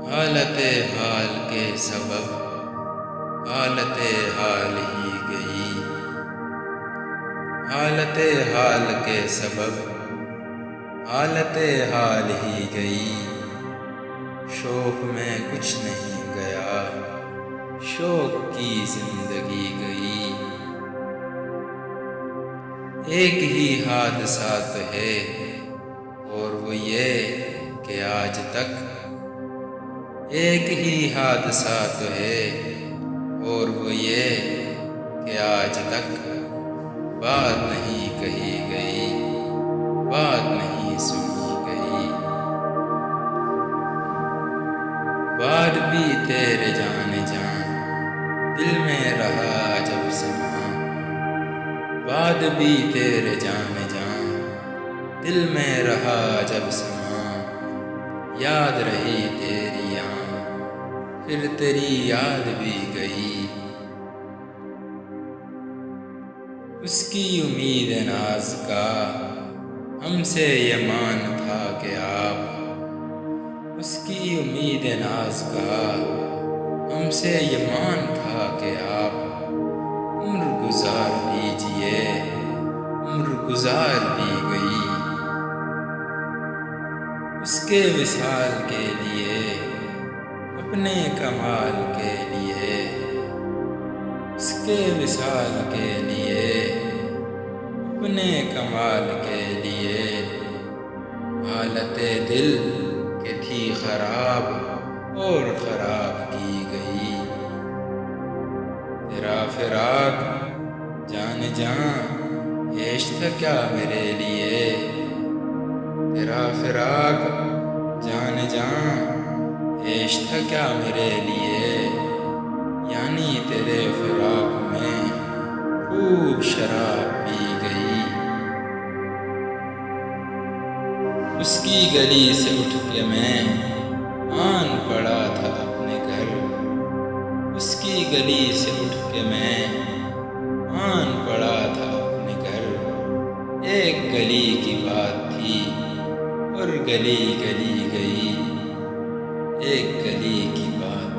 حالت حال کے سبب حالت حال ہی گئی، حالت حال کے سبب حالت حال ہی گئی، شوق میں کچھ نہیں گیا، شوق کی زندگی گئی۔ ایک ہی حادثہ تو ہے اور وہ یہ کہ آج تک ایک ہی حادثہ تو ہے اور وہ یہ کہ آج تک بات نہیں کہی گئی، بات نہیں سنی گئی۔ بات بھی تیرے جان دل میں رہا جب سما، بات بھی تیرے جان دل میں رہا جب سما، یاد رہی تیری آنکھ پھر تیری یاد بھی گئی۔ اس کی امید ناز کا ہم سے یہ مان تھا کہ آپ، اس کی امید ناز کا ہم سے یہ مان تھا کہ آپ عمر گزار دیجئے، عمر گزار دی گئی۔ اس کے وصال کے لیے اپنے کمال کے لیے، اس کے وصال کے لیے اپنے کمال کے لیے، حالت دل کہ تھی خراب اور خراب کی گئی۔ تیرا فراق جان عیش تھا کیا میرے لیے، تیرا فراق جان عیش تھا کیا میرے لیے، یعنی تیرے فراق میں خوب شراب پی گئی۔ اس کی گلی سے اٹھ کے میں آن پڑا تھا اپنے گھر، اس کی گلی سے اٹھ کے میں آن پڑا تھا اپنے گھر۔ ایک گلی کی بات تھی اور گلی گلی گئی، ایک گلی کی بات